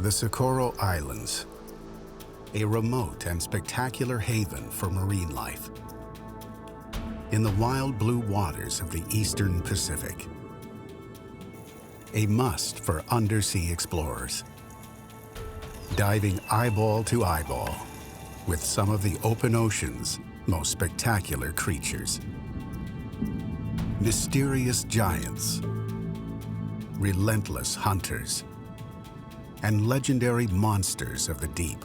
The Cocos Islands, a remote and spectacular haven for marine life. In the wild blue waters of the eastern Pacific. A must for undersea explorers. Diving eyeball to eyeball with some of the open ocean's most spectacular creatures. Mysterious giants, relentless hunters, and legendary monsters of the deep.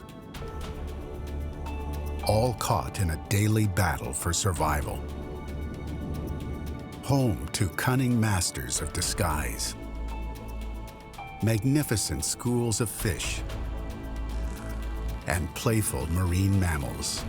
All caught in a daily battle for survival. Home to cunning masters of disguise. Magnificent schools of fish, and playful marine mammals.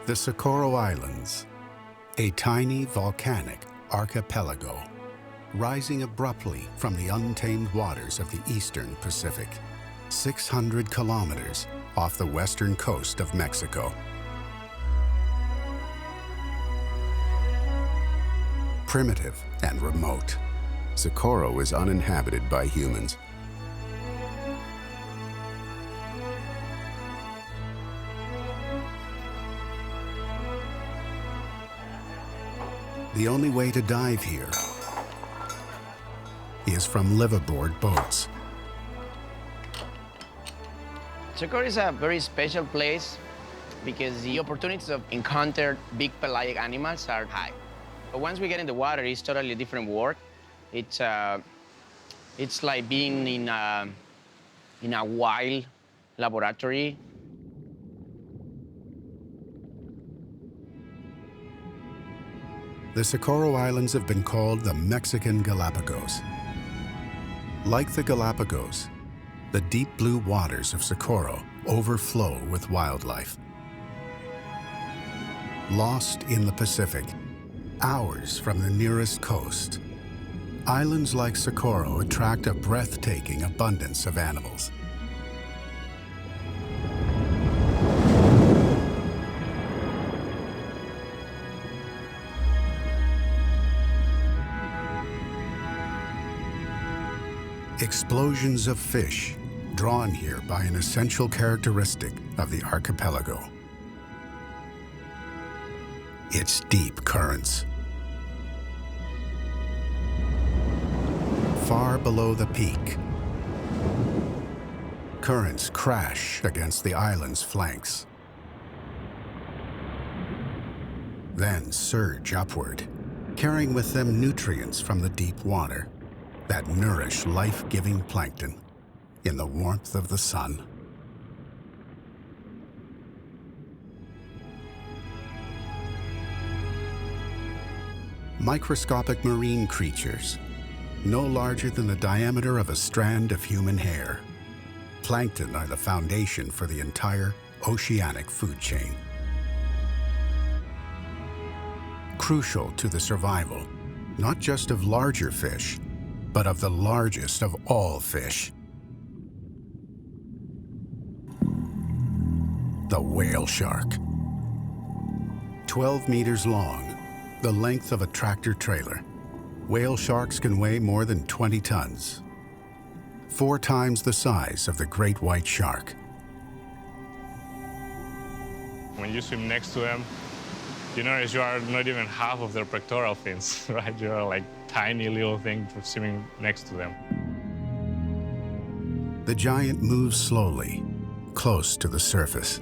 The Cocos Islands, a tiny volcanic archipelago rising abruptly from the untamed waters of the eastern Pacific, 600 kilometers off the western coast of Mexico. Primitive and remote, Cocos is uninhabited by humans. The only way to dive here is from liveaboard boats. Cocos is a very special place because the opportunities of encounter big pelagic animals are high. But once we get in the water, it's totally a different world. It's like being in a wild laboratory. The Cocos Islands have been called the Mexican Galapagos. Like the Galapagos, the deep blue waters of Cocos overflow with wildlife. Lost in the Pacific, hours from the nearest coast, islands like Cocos attract a breathtaking abundance of animals. Explosions of fish, drawn here by an essential characteristic of the archipelago. Its deep currents. Far below the peak, currents crash against the island's flanks, then surge upward, carrying with them nutrients from the deep water that nourish life-giving plankton in the warmth of the sun. Microscopic marine creatures, no larger than the diameter of a strand of human hair. Plankton are the foundation for the entire oceanic food chain. Crucial to the survival, not just of larger fish, but of the largest of all fish. The whale shark. 12 meters long, the length of a tractor trailer. Whale sharks can weigh more than 20 tons, 4 times the size of the great white shark. When you swim next to them, you notice you are not even half of their pectoral fins, right? You are like tiny little thing swimming next to them. The giant moves slowly, close to the surface.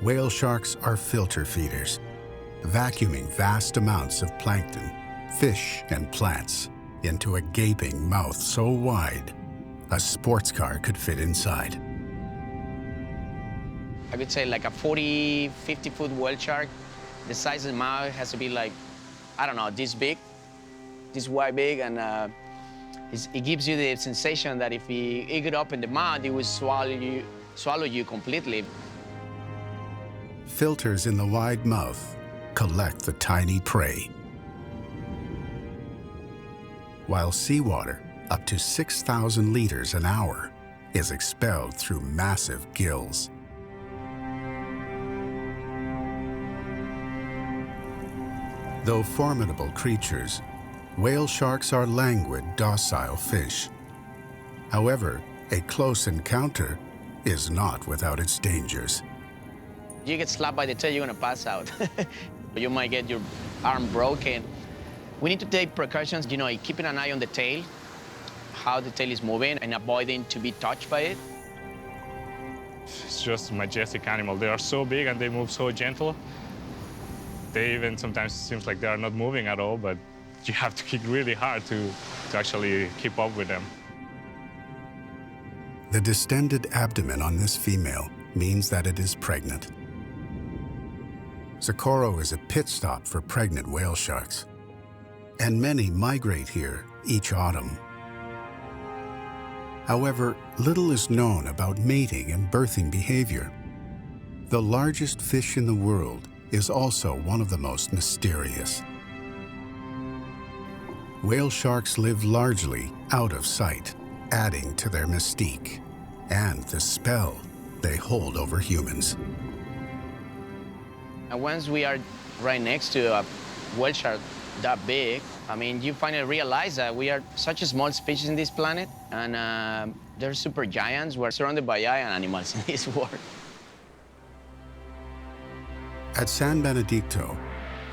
Whale sharks are filter feeders, vacuuming vast amounts of plankton, fish, and plants into a gaping mouth so wide a sports car could fit inside. I could say like a 40, 50-foot whale shark. The size of the mouth has to be like, I don't know, this big, this wide big, and it gives you the sensation that if it could open the mouth, it would swallow you completely. Filters in the wide mouth collect the tiny prey, while seawater up to 6,000 liters an hour is expelled through massive gills. Though formidable creatures, whale sharks are languid, docile fish. However, a close encounter is not without its dangers. You get slapped by the tail, you're gonna pass out. You might get your arm broken. We need to take precautions, keeping an eye on the tail, how the tail is moving, and avoiding to be touched by it. It's just a majestic animal. They are so big and they move so gentle. They even sometimes seems like they are not moving at all, but you have to kick really hard to actually keep up with them. The distended abdomen on this female means that it is pregnant. Socorro is a pit stop for pregnant whale sharks, and many migrate here each autumn. However, little is known about mating and birthing behavior. The largest fish in the world is also one of the most mysterious. Whale sharks live largely out of sight, adding to their mystique and the spell they hold over humans. And once we are right next to a whale shark that big, you finally realize that we are such a small species in this planet, and they're super giants. We're surrounded by giant animals in this world. At San Benedicto,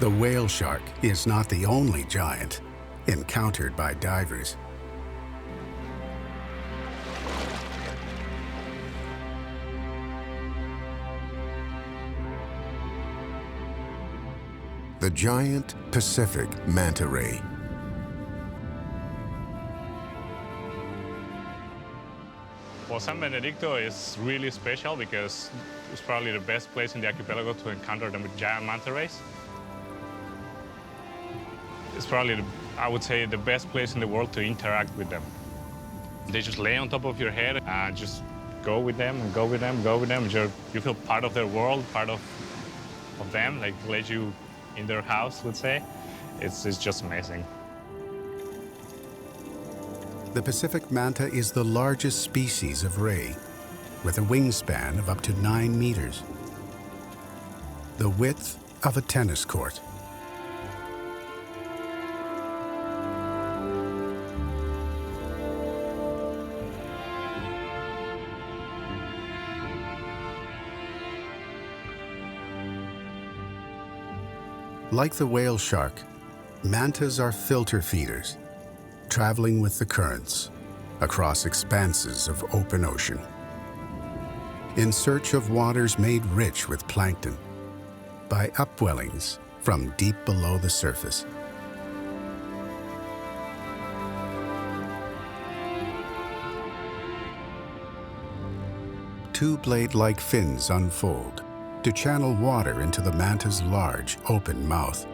the whale shark is not the only giant encountered by divers. The giant Pacific manta ray. Well, San Benedicto is really special because it's probably the best place in the archipelago to encounter the giant manta rays. It's probably, I would say, the best place in the world to interact with them. They just lay on top of your head and just go with them and go with them, go with them. You feel part of their world, part of them, like let you in their house, let's say. It's just amazing. The Pacific manta is the largest species of ray, with a wingspan of up to 9 meters, the width of a tennis court. Like the whale shark, mantas are filter feeders, traveling with the currents across expanses of open ocean, in search of waters made rich with plankton by upwellings from deep below the surface. Two blade-like fins unfold to channel water into the manta's large, open mouth.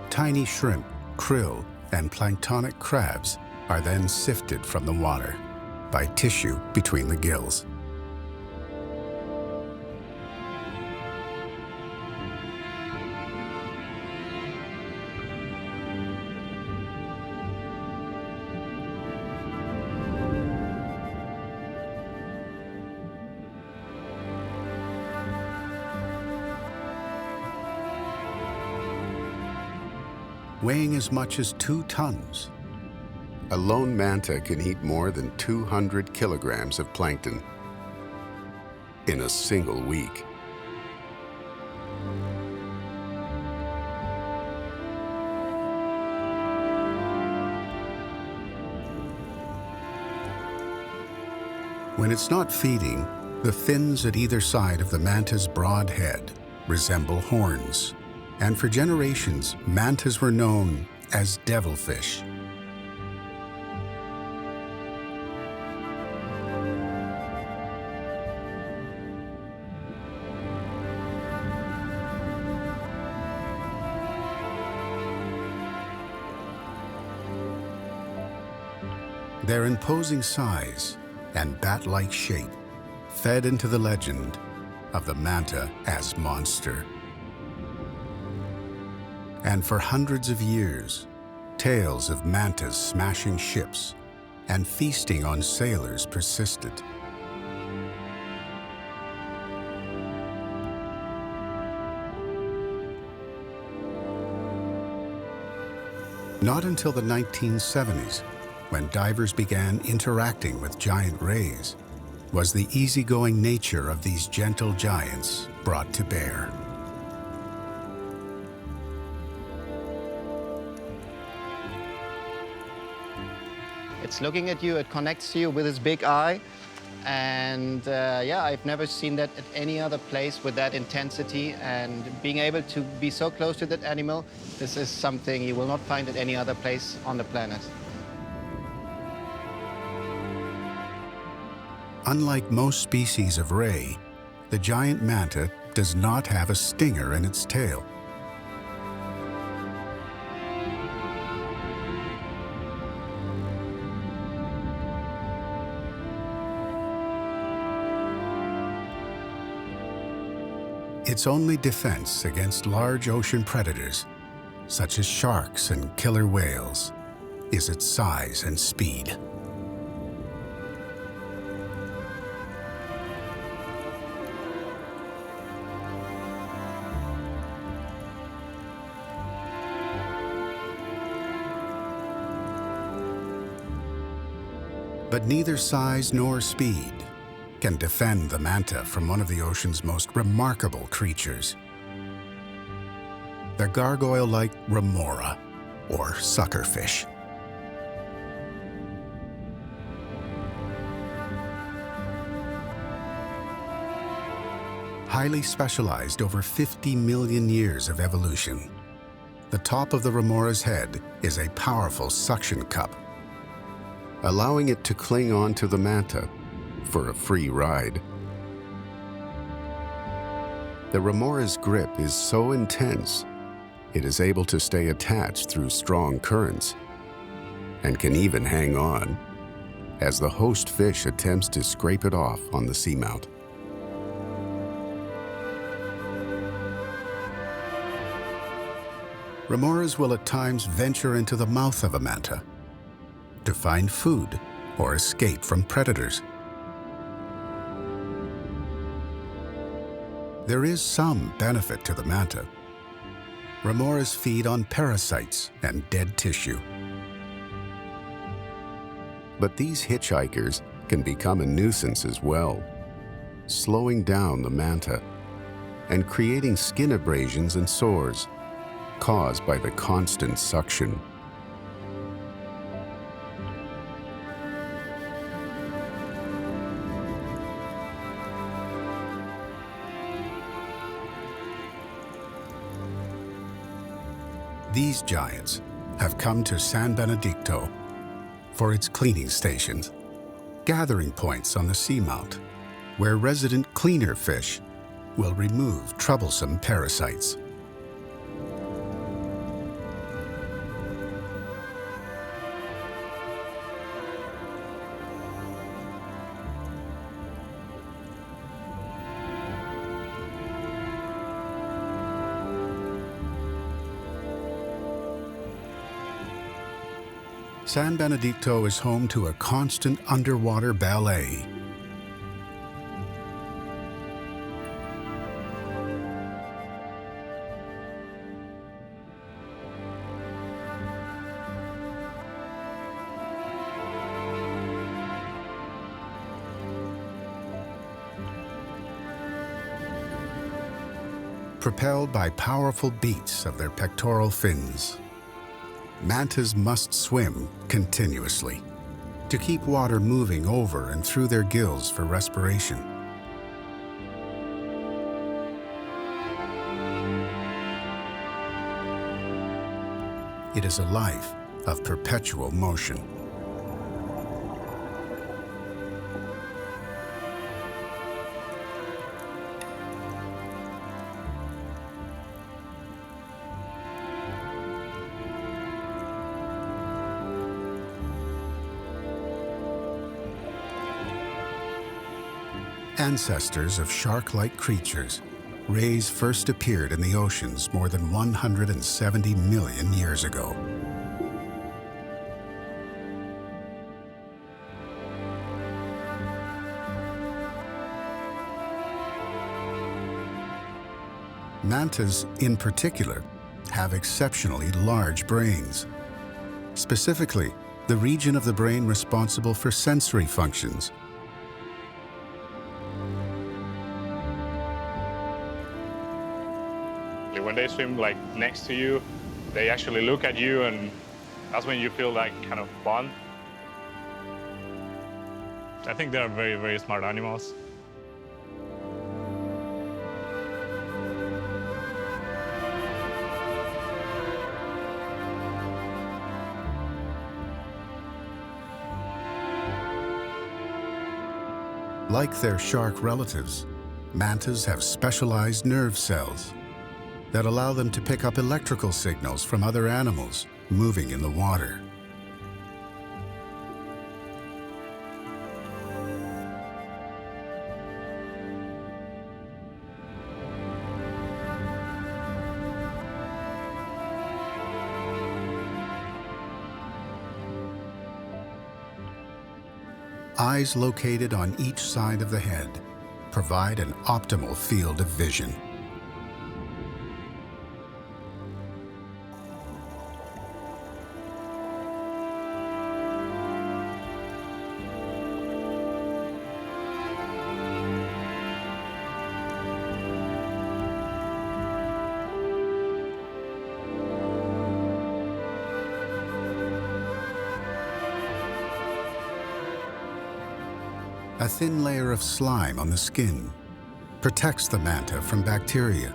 Tiny shrimp, krill, and planktonic crabs are then sifted from the water by tissue between the gills. weighing as much as 2 tons. A lone manta can eat more than 200 kilograms of plankton in a single week. When it's not feeding, the fins at either side of the manta's broad head resemble horns. And for generations, mantas were known as devilfish. Their imposing size and bat-like shape fed into the legend of the manta as monster. And for hundreds of years, tales of mantas smashing ships and feasting on sailors persisted. Not until the 1970s, when divers began interacting with giant rays, was the easygoing nature of these gentle giants brought to bear. It's looking at you, it connects to you with its big eye. And yeah, I've never seen that at any other place with that intensity. And being able to be so close to that animal, this is something you will not find at any other place on the planet. Unlike most species of ray, the giant manta does not have a stinger in its tail. Its only defense against large ocean predators, such as sharks and killer whales, is its size and speed. But neither size nor speed can defend the manta from one of the ocean's most remarkable creatures, the gargoyle-like remora, or suckerfish. Highly specialized over 50 million years of evolution, the top of the remora's head is a powerful suction cup, allowing it to cling on to the manta for a free ride. The remora's grip is so intense, it is able to stay attached through strong currents and can even hang on as the host fish attempts to scrape it off on the seamount. Remoras will at times venture into the mouth of a manta to find food or escape from predators. There is some benefit to the manta. Remoras feed on parasites and dead tissue. But these hitchhikers can become a nuisance as well, slowing down the manta and creating skin abrasions and sores caused by the constant suction. These giants have come to San Benedicto for its cleaning stations, gathering points on the seamount, where resident cleaner fish will remove troublesome parasites. San Benedicto is home to a constant underwater ballet. propelled by powerful beats of their pectoral fins. Mantas must swim continuously to keep water moving over and through their gills for respiration. It is a life of perpetual motion. Ancestors of shark-like creatures, rays first appeared in the oceans more than 170 million years ago. Mantas, in particular, have exceptionally large brains. Specifically, the region of the brain responsible for sensory functions. When they swim like next to you, they actually look at you, and that's when you feel like kind of bond. I think they're very, very smart animals. Like their shark relatives, mantas have specialized nerve cells that allow them to pick up electrical signals from other animals moving in the water. Eyes located on each side of the head provide an optimal field of vision. A thin layer of slime on the skin protects the manta from bacteria,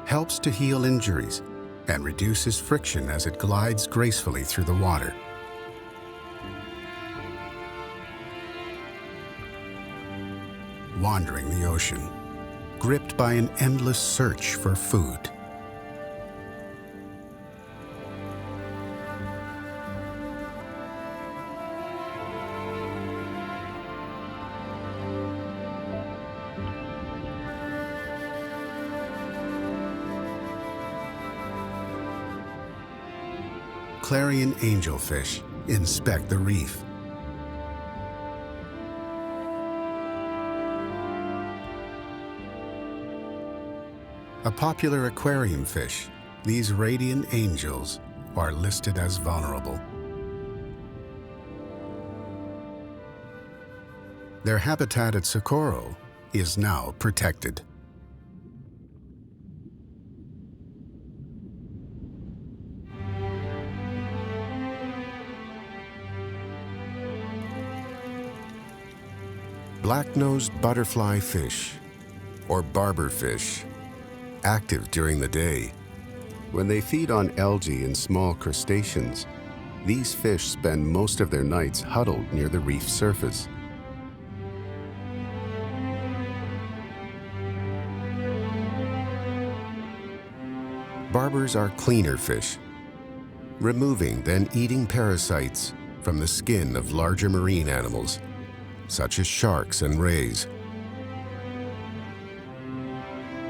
helps to heal injuries, and reduces friction as it glides gracefully through the water. Wandering the ocean, gripped by an endless search for food. Clarion angelfish inspect the reef. A popular aquarium fish, these radiant angels are listed as vulnerable. Their habitat at Socorro is now protected. Black-nosed butterfly fish, or barber fish, active during the day. When they feed on algae and small crustaceans, these fish spend most of their nights huddled near the reef surface. Barbers are cleaner fish, removing then eating parasites from the skin of larger marine animals, such as sharks and rays.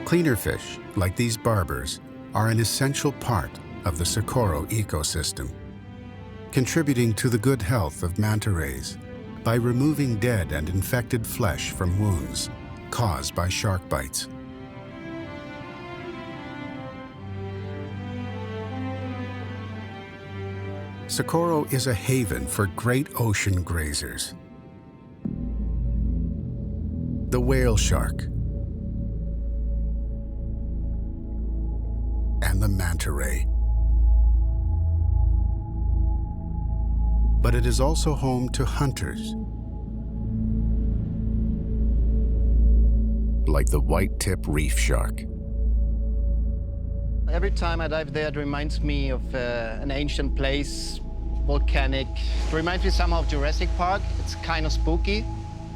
Cleaner fish, like these barbers, are an essential part of the Socorro ecosystem, contributing to the good health of manta rays by removing dead and infected flesh from wounds caused by shark bites. Socorro is a haven for great ocean grazers. The whale shark, and the manta ray. But it is also home to hunters, like the white-tip reef shark. Every time I dive there, it reminds me of an ancient place, volcanic. It reminds me somehow of Jurassic Park. It's kind of spooky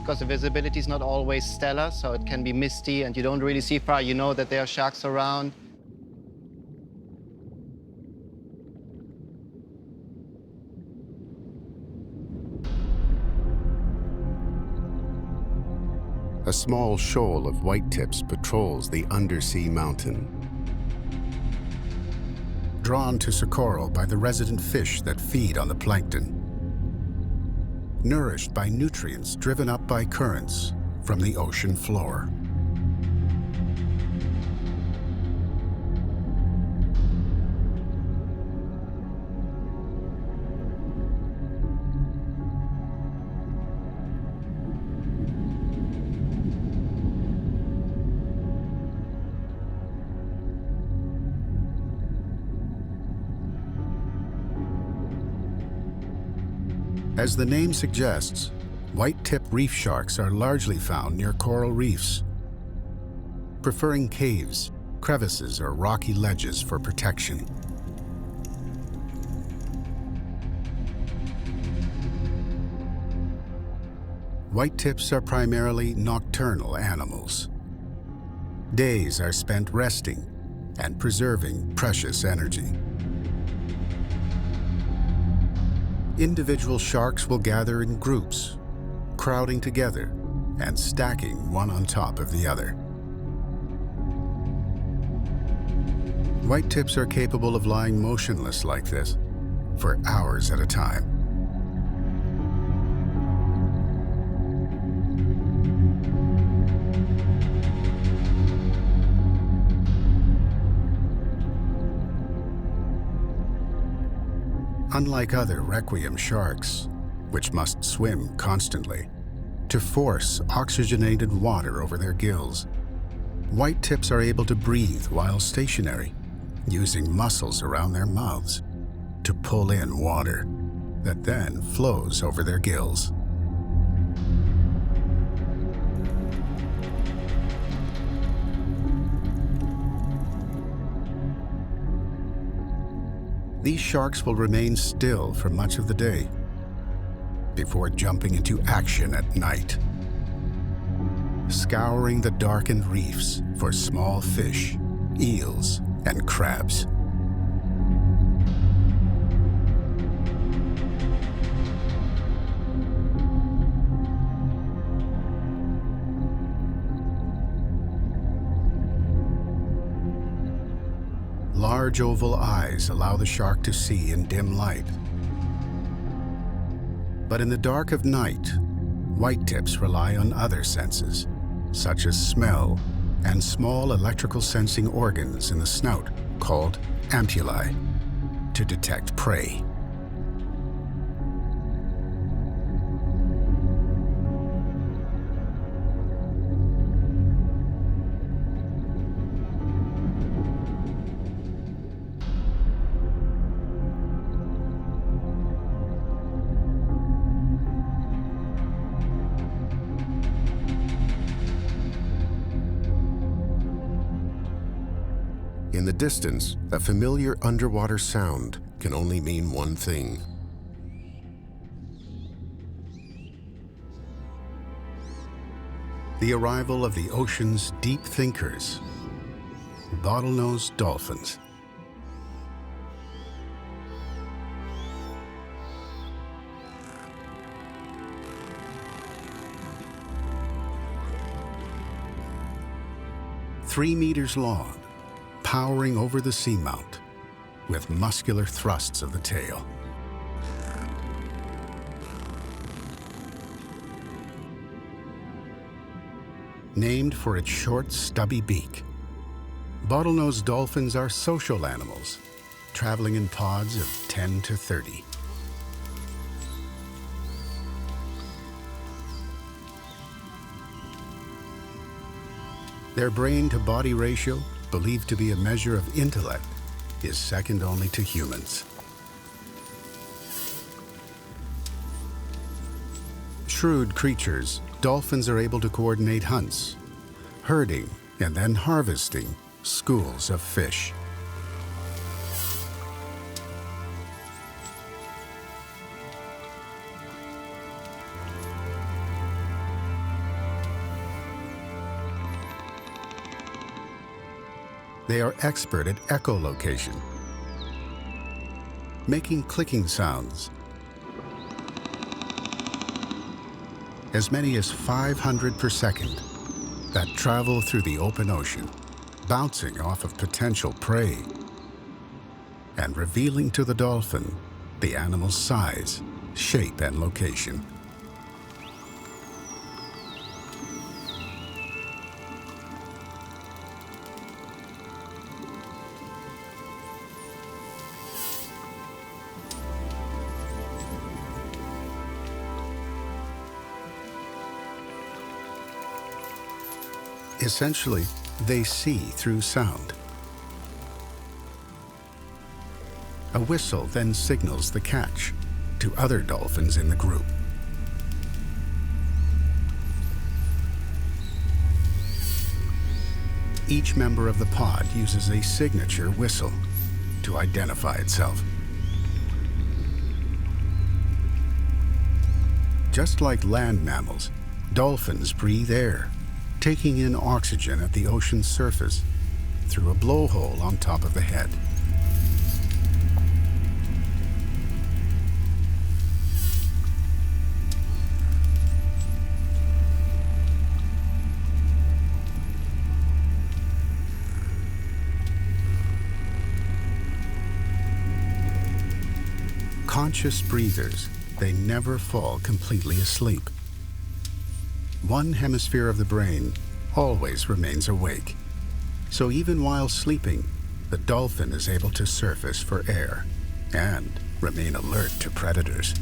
because the visibility is not always stellar, so it can be misty and you don't really see far. You know that there are sharks around. A small shoal of white-tips patrols the undersea mountain. Drawn to Socorro by the resident fish that feed on the plankton. Nourished by nutrients driven up by currents from the ocean floor. As the name suggests, white-tip reef sharks are largely found near coral reefs, preferring caves, crevices, or rocky ledges for protection. White-tips are primarily nocturnal animals. Days are spent resting and preserving precious energy. Individual sharks will gather in groups, crowding together and stacking one on top of the other. White-tips are capable of lying motionless like this for hours at a time. Unlike other requiem sharks, which must swim constantly to force oxygenated water over their gills, white-tips are able to breathe while stationary, using muscles around their mouths to pull in water that then flows over their gills. These sharks will remain still for much of the day before jumping into action at night, scouring the darkened reefs for small fish, eels, and crabs. Large oval eyes allow the shark to see in dim light. But in the dark of night, white-tips rely on other senses, such as smell and small electrical sensing organs in the snout called ampullae, to detect prey. In the distance, a familiar underwater sound can only mean one thing. The arrival of the ocean's deep thinkers, bottlenose dolphins. Three meters long, powering over the seamount with muscular thrusts of the tail. Named for its short, stubby beak, bottlenose dolphins are social animals, traveling in pods of 10 to 30. Their brain-to-body ratio, believed to be a measure of intellect, is second only to humans. Shrewd creatures, dolphins are able to coordinate hunts, herding, and then harvesting schools of fish. They are expert at echolocation, making clicking sounds. As many as 500 per second that travel through the open ocean, bouncing off of potential prey and revealing to the dolphin the animal's size, shape, and location. Essentially, they see through sound. A whistle then signals the catch to other dolphins in the group. Each member of the pod uses a signature whistle to identify itself. Just like land mammals, dolphins breathe air, taking in oxygen at the ocean's surface through a blowhole on top of the head. Conscious breathers, they never fall completely asleep. One hemisphere of the brain always remains awake. So even while sleeping, the dolphin is able to surface for air and remain alert to predators.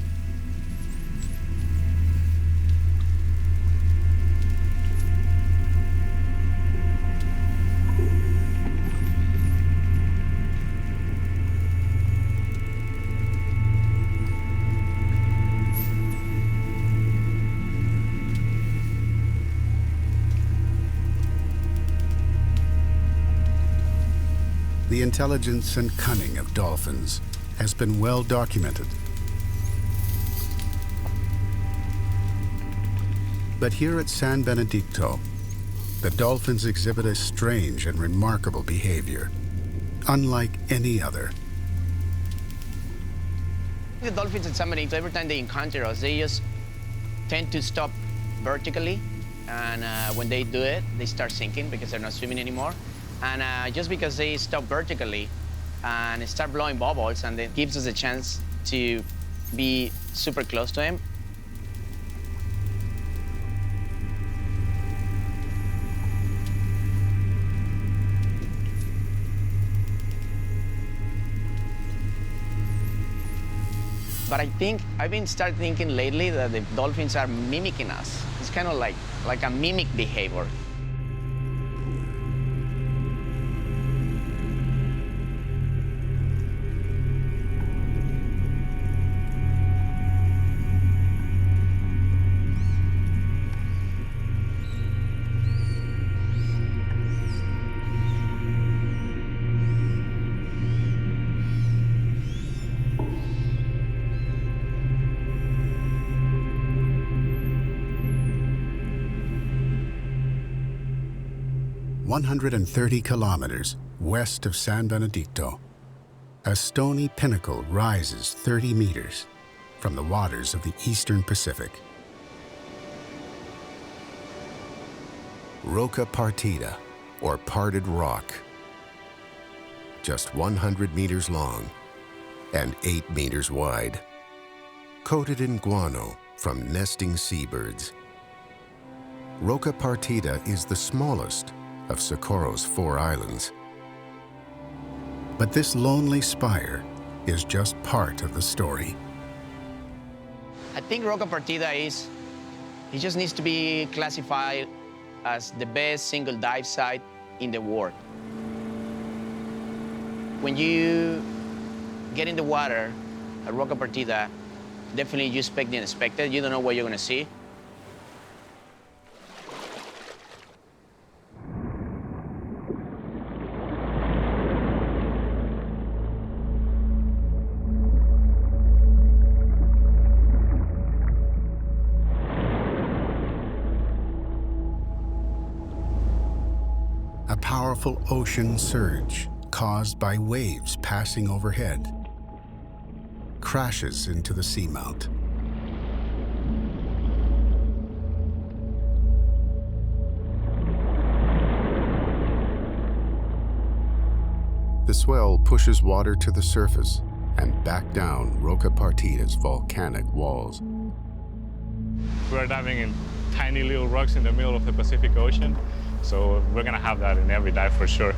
The intelligence and cunning of dolphins has been well documented. But here at San Benedicto, the dolphins exhibit a strange and remarkable behavior, unlike any other. The dolphins at San Benedicto, every time they encounter us, they just tend to stop vertically. And when they do it, they start sinking because they're not swimming anymore. And just because they stop vertically and start blowing bubbles, and it gives us a chance to be super close to him. But I think I've been started thinking lately that the dolphins are mimicking us. It's kind of like a mimic behavior. "130 kilometers west of San Benedicto, a stony pinnacle rises 30 meters from the waters of the eastern Pacific. Roca Partida, or parted rock. Just 100 meters long and 8 meters wide, coated in guano from nesting seabirds. Roca Partida is the smallest of Socorro's 4 islands. But this lonely spire is just part of the story. I think Roca Partida it just needs to be classified as the best single dive site in the world. When you get in the water at Roca Partida, definitely you expect the unexpected. You don't know what you're going to see. A powerful ocean surge caused by waves passing overhead crashes into the seamount. The swell pushes water to the surface and back down Roca Partida's volcanic walls. We're diving in tiny little rocks in the middle of the Pacific Ocean, so we're gonna have that in every dive for sure.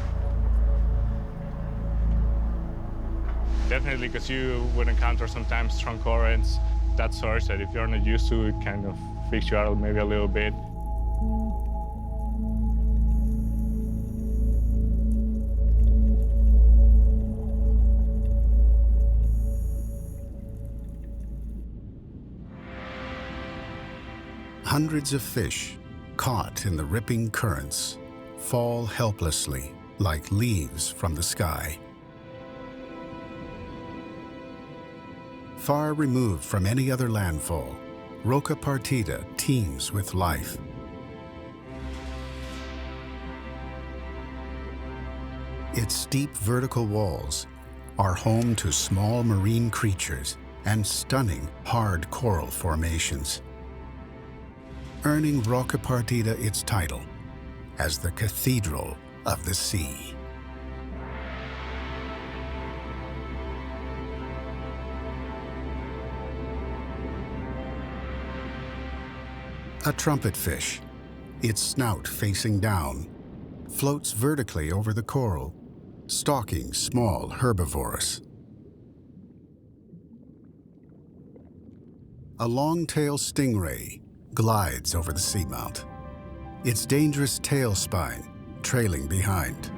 Definitely, because you would encounter sometimes strong currents, that surge that if you're not used to, it kind of freaks you out maybe a little bit. Hundreds of fish, caught in the ripping currents, fall helplessly like leaves from the sky. Far removed from any other landfall, Roca Partida teems with life. Its steep vertical walls are home to small marine creatures and stunning hard coral formations, earning Roca Partida its title as the Cathedral of the Sea. A trumpetfish, its snout facing down, floats vertically over the coral, stalking small herbivores. A long-tailed stingray glides over the seamount, its dangerous tail spine trailing behind.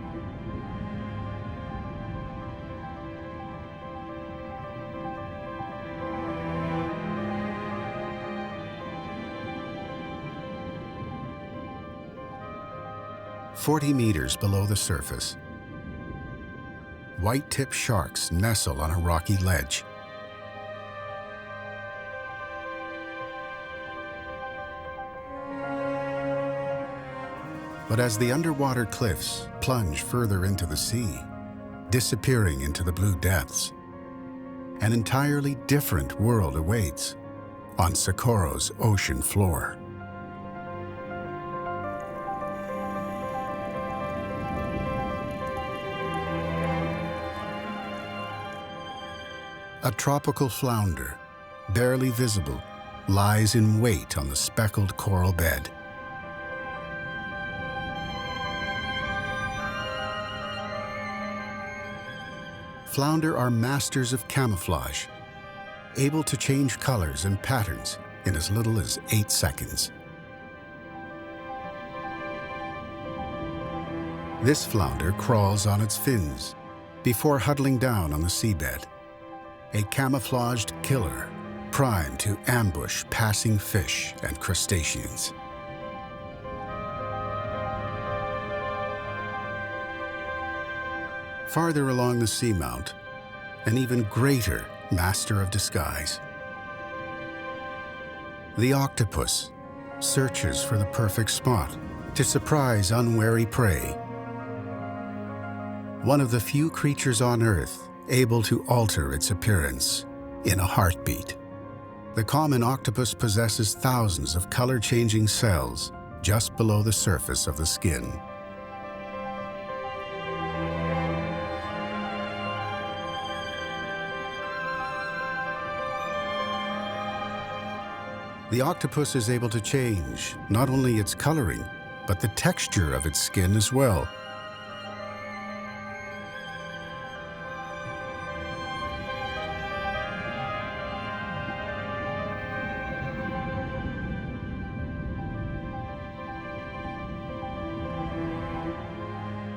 "40 meters below the surface, white-tipped sharks nestle on a rocky ledge. But as the underwater cliffs plunge further into the sea, disappearing into the blue depths, an entirely different world awaits on Socorro's ocean floor. A tropical flounder, barely visible, lies in wait on the speckled coral bed. Flounder are masters of camouflage, able to change colors and patterns in as little as 8 seconds. This flounder crawls on its fins before huddling down on the seabed, a camouflaged killer primed to ambush passing fish and crustaceans. Farther along the seamount, an even greater master of disguise. The octopus searches for the perfect spot to surprise unwary prey. One of the few creatures on Earth able to alter its appearance in a heartbeat. The common octopus possesses thousands of color-changing cells just below the surface of the skin. The octopus is able to change not only its coloring, but the texture of its skin as well.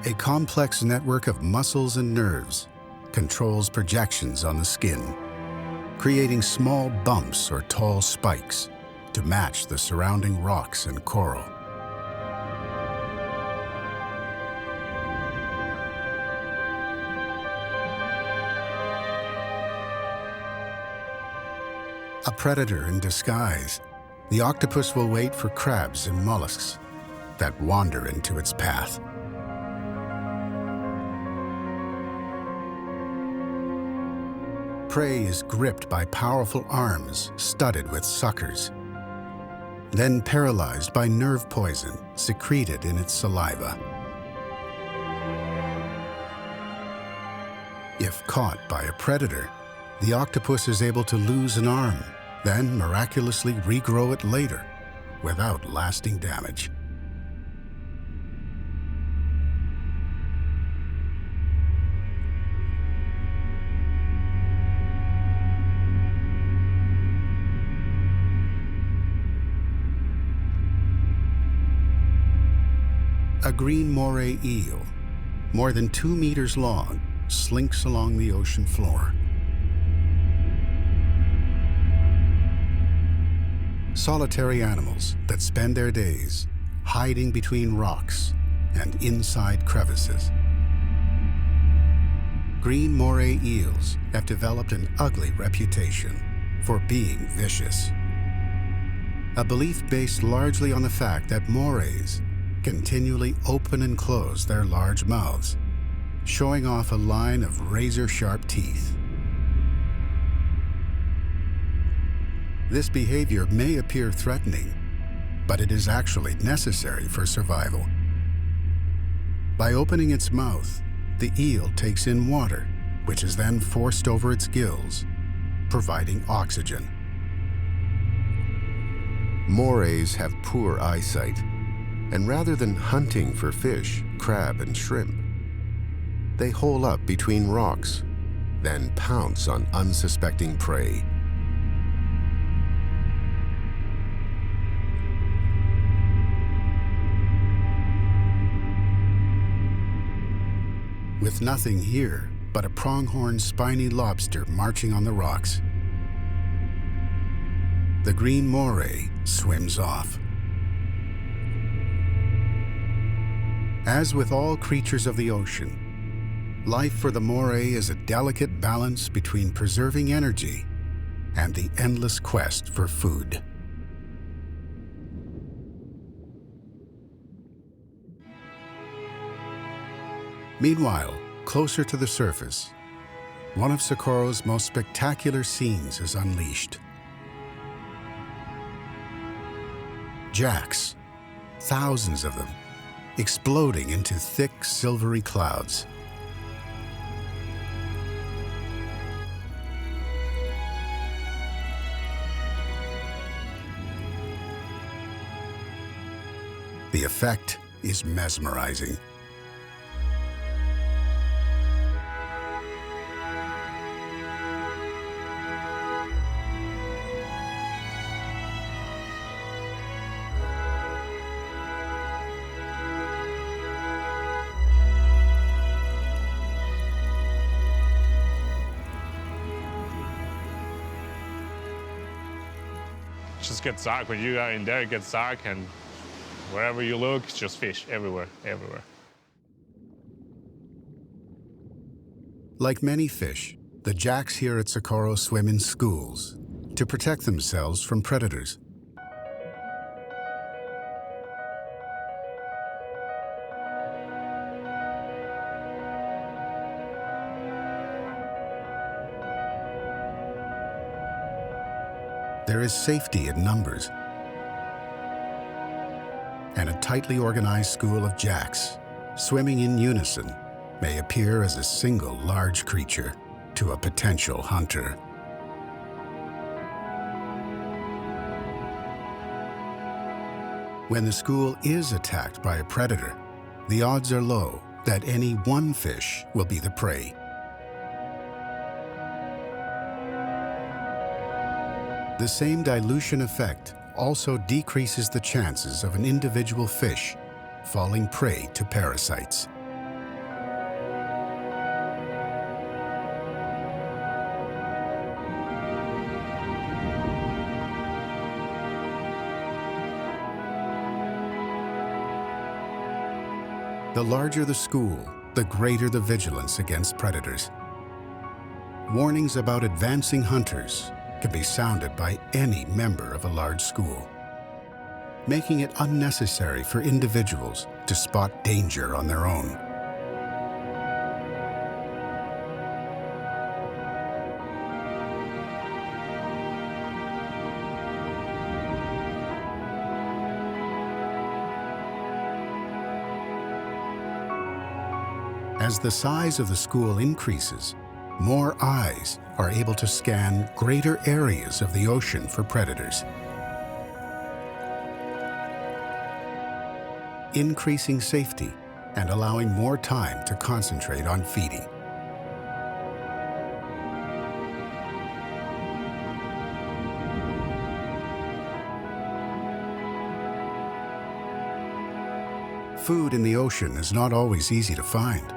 A complex network of muscles and nerves controls projections on the skin, creating small bumps or tall spikes to match the surrounding rocks and coral. A predator in disguise, the octopus will wait for crabs and mollusks that wander into its path. Prey is gripped by powerful arms studded with suckers, then paralyzed by nerve poison secreted in its saliva. If caught by a predator, the octopus is able to lose an arm, then miraculously regrow it later without lasting damage. A green moray eel, more than 2 meters long, slinks along the ocean floor. Solitary animals that spend their days hiding between rocks and inside crevices. Green moray eels have developed an ugly reputation for being vicious. A belief based largely on the fact that morays continually open and close their large mouths, showing off a line of razor-sharp teeth. This behavior may appear threatening, but it is actually necessary for survival. By opening its mouth, the eel takes in water, which is then forced over its gills, providing oxygen. Morays have poor eyesight, and rather than hunting for fish, crab, and shrimp, they hole up between rocks, then pounce on unsuspecting prey. With nothing here but a pronghorn spiny lobster marching on the rocks, the green moray swims off. As with all creatures of the ocean, life for the moray is a delicate balance between preserving energy and the endless quest for food. Meanwhile, closer to the surface, one of Socorro's most spectacular scenes is unleashed. Jacks, thousands of them, exploding into thick, silvery clouds. The effect is mesmerizing. It just gets dark. When you are in there, it gets dark, and wherever you look, it's just fish everywhere, everywhere. Like many fish, the jacks here at Socorro swim in schools to protect themselves from predators. There is safety in numbers, and a tightly organized school of jacks swimming in unison may appear as a single large creature to a potential hunter. When the school is attacked by a predator, the odds are low that any one fish will be the prey. The same dilution effect also decreases the chances of an individual fish falling prey to parasites. The larger the school, the greater the vigilance against predators. Warnings about advancing hunters can be sounded by any member of a large school, making it unnecessary for individuals to spot danger on their own. As the size of the school increases, more eyes are able to scan greater areas of the ocean for predators, increasing safety and allowing more time to concentrate on feeding. Food in the ocean is not always easy to find.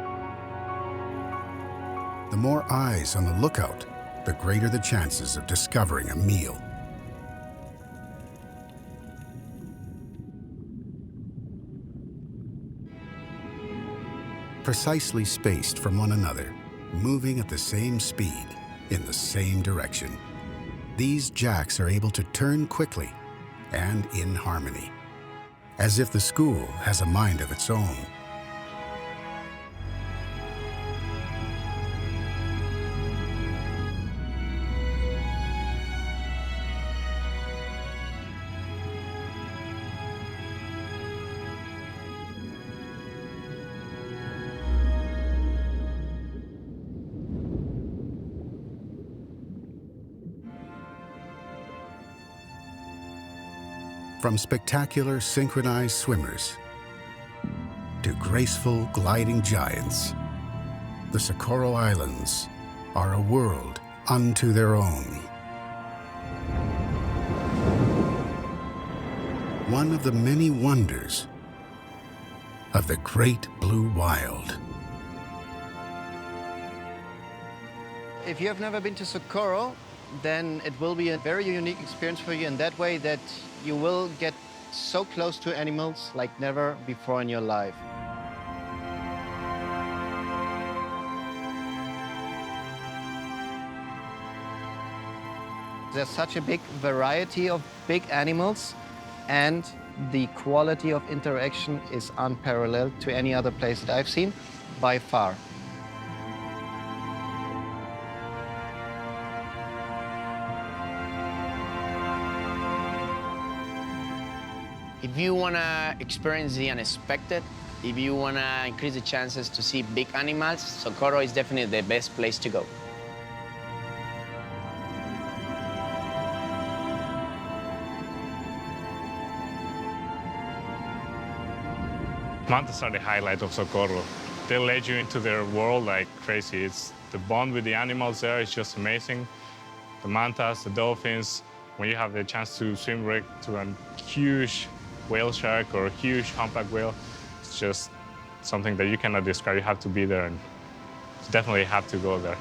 The more eyes on the lookout, the greater the chances of discovering a meal. Precisely spaced from one another, moving at the same speed, in the same direction, these jacks are able to turn quickly and in harmony, as if the school has a mind of its own. From spectacular synchronized swimmers to graceful gliding giants, the Cocos Islands are a world unto their own. One of the many wonders of the Great Blue Wild. If you have never been to Socorro, then it will be a very unique experience for you in that way that you will get so close to animals like never before in your life. There's such a big variety of big animals, and the quality of interaction is unparalleled to any other place that I've seen, by far. If you want to experience the unexpected, if you want to increase the chances to see big animals, Socorro is definitely the best place to go. Mantas are the highlight of Socorro. They let you into their world like crazy. It's the bond with the animals there is just amazing. The mantas, the dolphins, when you have the chance to swim right to a huge whale shark or a huge humpback whale, it's just something that you cannot describe. You have to be there, and you definitely have to go there.